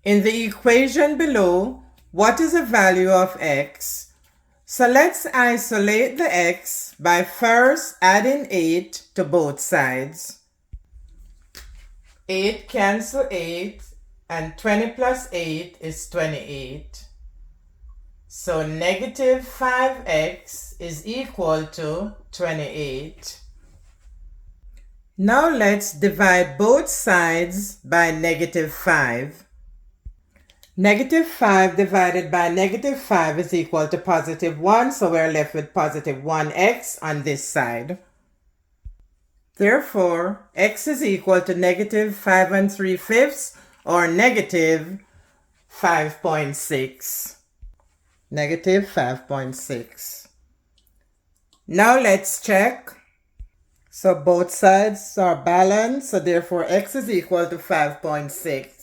In the equation below, what is the value of x? So let's isolate the x by first adding 8 to both sides. 8 cancel 8, and 20 plus 8 is 28. So negative 5x is equal to 28. Now let's divide both sides by negative 5. Negative 5 divided by negative 5 is equal to positive 1, so we're left with positive 1x on this side. Therefore, x is equal to negative 5 3/5, or negative 5.6. Negative 5.6. Now let's check. So both sides are balanced, so therefore x is equal to 5.6.